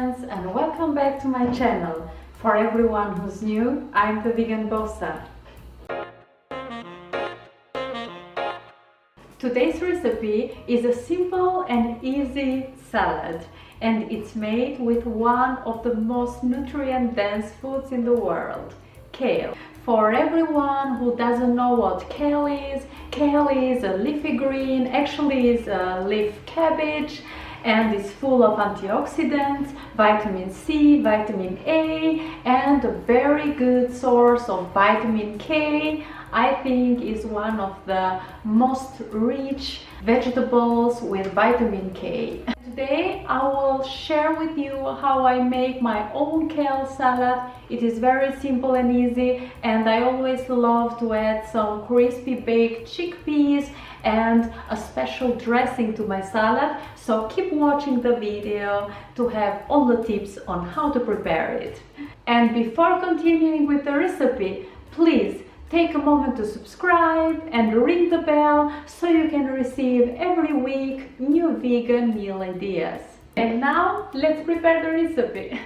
friends, and welcome back to my channel. For everyone who's new, I'm the vegan bossa. Today's recipe is a simple and easy salad, and it's made with one of the most nutrient-dense foods in the world, kale. For everyone who doesn't know what kale is a leafy green, actually is a leaf cabbage, and is full of antioxidants, vitamin C, vitamin A, and a very good source of vitamin K. I think is one of the most rich vegetables with vitamin K. Today I will share with you how I make my own kale salad. It is very simple and easy, and I always love to add some crispy baked chickpeas and a special dressing to my salad, so keep watching the video to have all the tips on how to prepare it. And before continuing with the recipe, please take a moment to subscribe and ring the bell so you can receive every week new vegan meal ideas. And now let's prepare the recipe.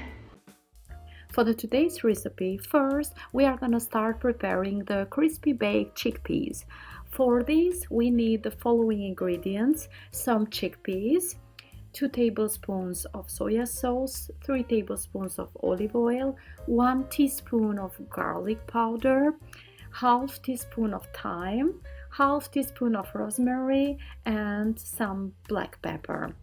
For today's recipe, first we are gonna start preparing the crispy baked chickpeas. For this we need the following ingredients: some chickpeas, 2 tablespoons of soya sauce, 3 tablespoons of olive oil, 1 teaspoon of garlic powder, half teaspoon of thyme, half teaspoon of rosemary, and some black pepper.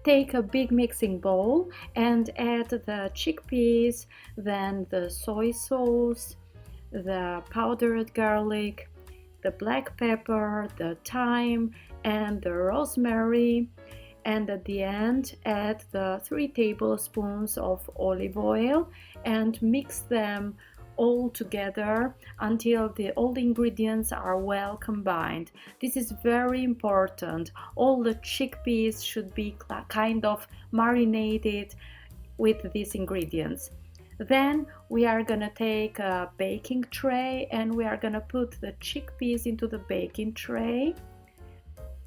Take a big mixing bowl and add the chickpeas, then the soy sauce, the powdered garlic, the black pepper, the thyme, and the rosemary, and at the end add the 3 tablespoons of olive oil and mix them all together until all the ingredients are well combined. This is very important. All the chickpeas should be kind of marinated with these ingredients. Then we are gonna take a baking tray and we are gonna put the chickpeas into the baking tray.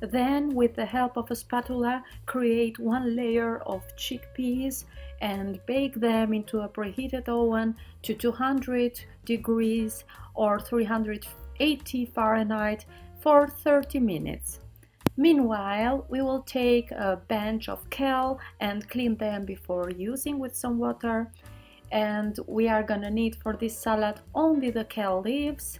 Then, with the help of a spatula, create 1 layer of chickpeas and bake them into a preheated oven to 200 degrees or 380 Fahrenheit for 30 minutes. Meanwhile, we will take a bunch of kale and clean them before using with some water. And we are gonna need for this salad only the kale leaves,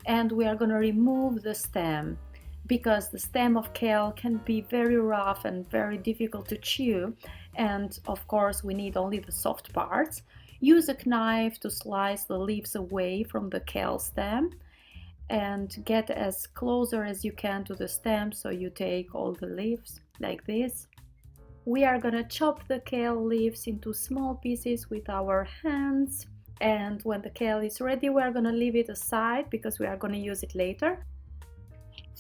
and we are gonna remove the stem, because the stem of kale can be very rough and very difficult to chew, and of course we need only the soft parts. Use a knife to slice the leaves away from the kale stem and get as closer as you can to the stem, so you take all the leaves like this. We are gonna chop the kale leaves into small pieces with our hands, and when the kale is ready we are gonna leave it aside because we are gonna use it later.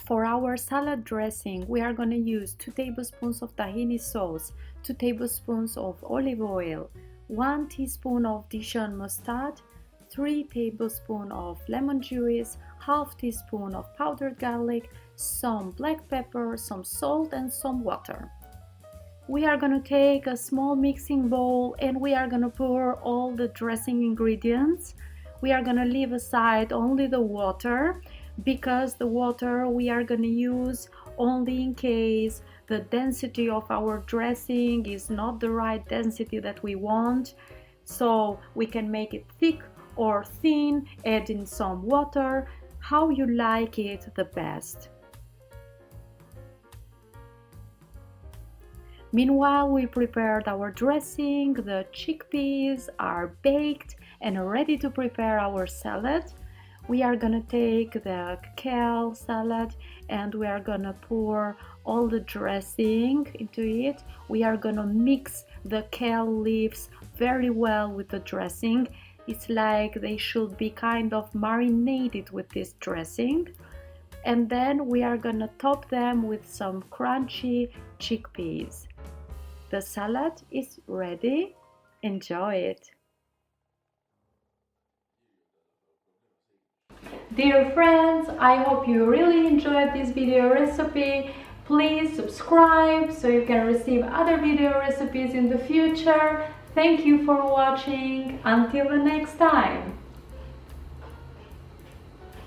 For our salad dressing, we are going to use 2 tablespoons of tahini sauce, 2 tablespoons of olive oil, 1 teaspoon of Dijon mustard, 3 tablespoons of lemon juice, half teaspoon of powdered garlic, some black pepper, some salt, and some water. We are going to take a small mixing bowl and we are going to pour all the dressing ingredients. We are going to leave aside only the water, because the water we are going to use only in case the density of our dressing is not the right density that we want. So we can make it thick or thin, add in some water, how you like it the best. Meanwhile, we prepared our dressing, the chickpeas are baked and ready to prepare our salad. We are gonna take the kale salad and we are gonna pour all the dressing into it. We are gonna mix the kale leaves very well with the dressing. It's like they should be kind of marinated with this dressing. And then we are gonna top them with some crunchy chickpeas. The salad is ready. Enjoy it. Dear friends, I hope you really enjoyed this video recipe. Please subscribe so you can receive other video recipes in the future. Thank you for watching. Until the next time.